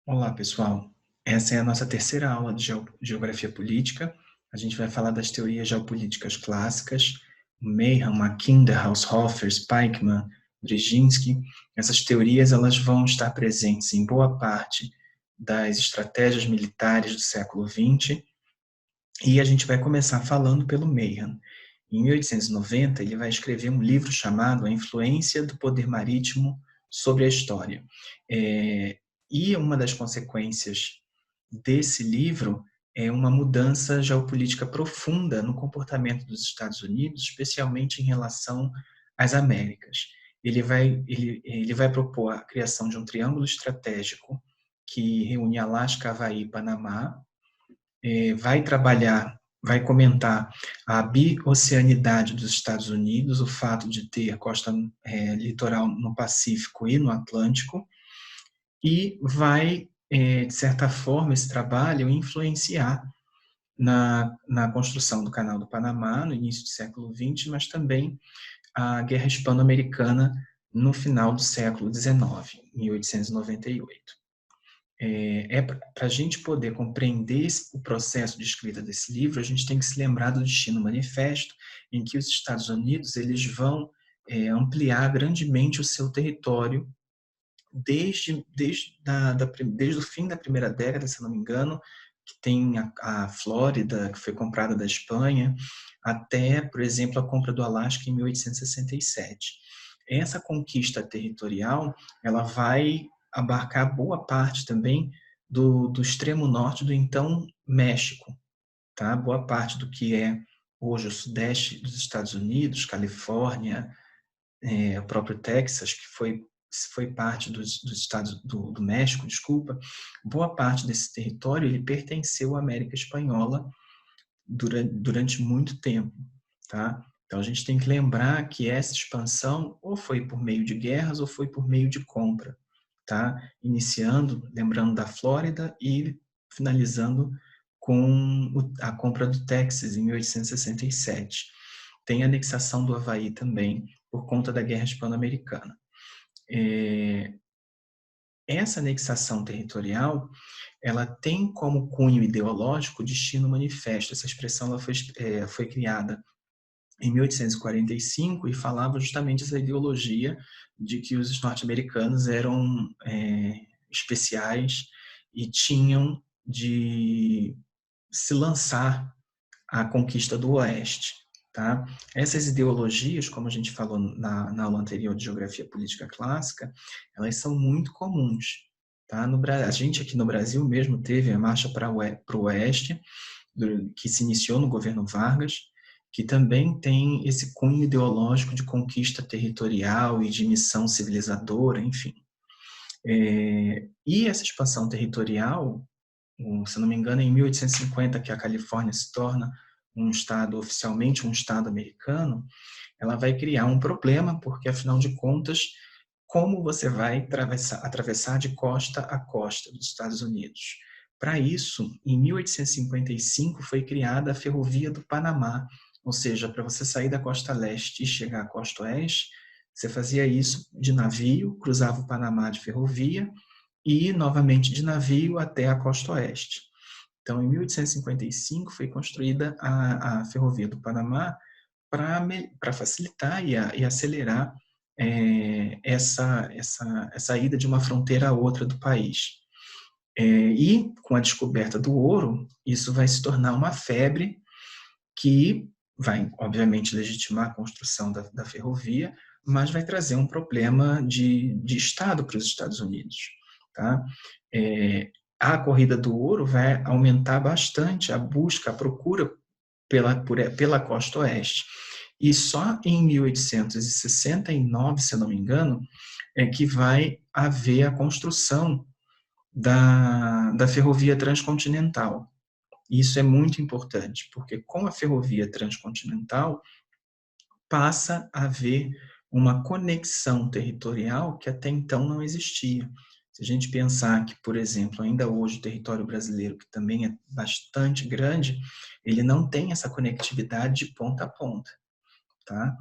Olá, pessoal. Essa é a nossa terceira aula de Geografia Política. A gente vai falar das teorias geopolíticas clássicas, Mayhem, Mackinder, Haushofer, Spykman, Brzezinski. Essas teorias elas vão estar presentes em boa parte das estratégias militares do século XX, e a gente vai começar falando pelo Mayhem. Em 1890, ele vai escrever um livro chamado A Influência do Poder Marítimo sobre a História. E uma das consequências desse livro é uma mudança geopolítica profunda no comportamento dos Estados Unidos, especialmente em relação às Américas. Ele vai propor a criação de um triângulo estratégico que reúne Alasca, Havaí e Panamá, vai comentar a bioceanidade dos Estados Unidos, o fato de ter costa litoral no Pacífico e no Atlântico, e vai, de certa forma, esse trabalho influenciar na construção do Canal do Panamá, no início do século XX, mas também a Guerra Hispano-Americana no final do século XIX, em 1898. Para a gente poder compreender o processo de escrita desse livro, a gente tem que se lembrar do Destino Manifesto, em que os Estados Unidos eles vão ampliar grandemente o seu território desde o fim da primeira década, se não me engano, que tem a Flórida, que foi comprada da Espanha, até, por exemplo, a compra do Alasca em 1867. Essa conquista territorial, ela vai abarcar boa parte também do extremo norte do então México, tá? Boa parte do que é hoje o sudeste dos Estados Unidos, Califórnia, o próprio Texas, que foi parte dos estados do México, desculpa, boa parte desse território ele pertenceu à América Espanhola durante muito tempo, tá? Então a gente tem que lembrar que essa expansão ou foi por meio de guerras ou foi por meio de compra, tá? Iniciando, lembrando da Flórida e finalizando com a compra do Texas em 1867. Tem a anexação do Havaí também, por conta da Guerra Hispano-Americana. Essa anexação territorial, ela tem como cunho ideológico o destino manifesto. Essa expressão ela foi criada em 1845 e falava justamente essa ideologia de que os norte-americanos eram especiais e tinham de se lançar à conquista do Oeste. Tá? Essas ideologias, como a gente falou na aula anterior de Geografia Política Clássica, elas são muito comuns. Tá? A gente aqui no Brasil mesmo teve a Marcha para o Oeste, que se iniciou no governo Vargas, que também tem esse cunho ideológico de conquista territorial e de missão civilizadora, enfim. E essa expansão territorial, se não me engano, em 1850, que a Califórnia se torna um estado, oficialmente um estado americano, ela vai criar um problema, porque, afinal de contas, como você vai atravessar de costa a costa dos Estados Unidos? Para isso, em 1855, foi criada a Ferrovia do Panamá, ou seja, para você sair da costa leste e chegar à costa oeste, você fazia isso de navio, cruzava o Panamá de ferrovia, e novamente de navio até a costa oeste. Então, em 1855, foi construída a Ferrovia do Panamá para facilitar e acelerar essa ida de uma fronteira a outra do país. E, com a descoberta do ouro, isso vai se tornar uma febre que vai, obviamente, legitimar a construção da ferrovia, mas vai trazer um problema de Estado para os Estados Unidos. Tá? A corrida do ouro vai aumentar bastante a busca, a procura pela costa oeste. E só em 1869, se eu não me engano, é que vai haver a construção da ferrovia transcontinental. Isso é muito importante, porque com a ferrovia transcontinental passa a haver uma conexão territorial que até então não existia. Se a gente pensar que, por exemplo, ainda hoje o território brasileiro, que também é bastante grande, ele não tem essa conectividade de ponta a ponta, tá?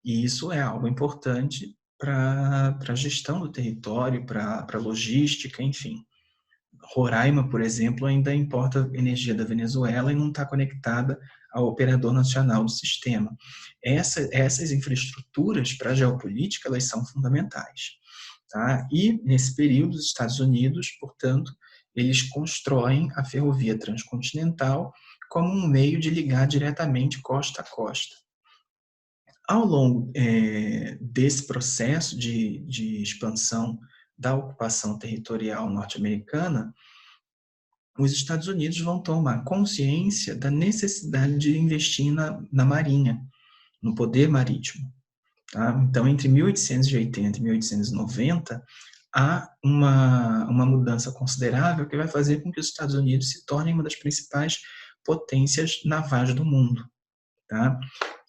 E isso é algo importante para a gestão do território, para a logística, enfim. Roraima, por exemplo, ainda importa energia da Venezuela e não está conectada ao operador nacional do sistema. Essas infraestruturas para a geopolítica, elas são fundamentais. Tá? E, nesse período, os Estados Unidos, portanto, eles constroem a ferrovia transcontinental como um meio de ligar diretamente costa a costa. Ao longo desse processo de expansão da ocupação territorial norte-americana, os Estados Unidos vão tomar consciência da necessidade de investir na marinha, no poder marítimo. Tá? Então, entre 1880 e 1890, há uma mudança considerável que vai fazer com que os Estados Unidos se tornem uma das principais potências navais do mundo. Tá?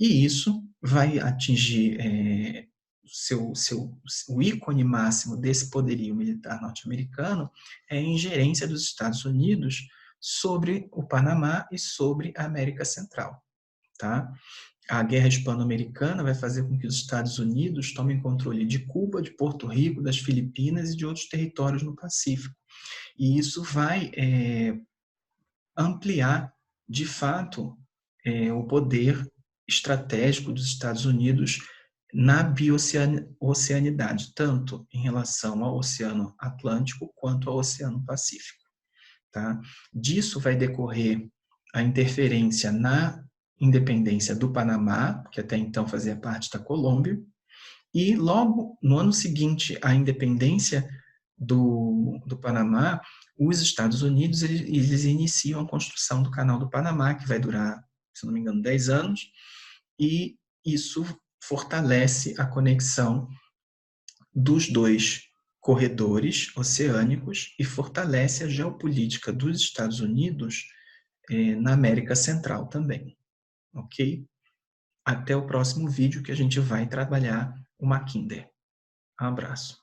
E isso vai atingir o ícone máximo desse poderio militar norte-americano é a ingerência dos Estados Unidos sobre o Panamá e sobre a América Central. Tá? A guerra hispano-americana vai fazer com que os Estados Unidos tomem controle de Cuba, de Porto Rico, das Filipinas e de outros territórios no Pacífico. E isso vai ampliar, de fato, o poder estratégico dos Estados Unidos na bioceanidade, tanto em relação ao Oceano Atlântico quanto ao Oceano Pacífico. Tá? Disso vai decorrer a interferência na independência do Panamá, que até então fazia parte da Colômbia, e logo no ano seguinte à independência do Panamá, os Estados Unidos eles iniciam a construção do Canal do Panamá, que vai durar, se não me engano, 10 anos, e isso fortalece a conexão dos dois corredores oceânicos e fortalece a geopolítica dos Estados Unidos na América Central também. Ok? Até o próximo vídeo que a gente vai trabalhar o Mackinder. Um abraço.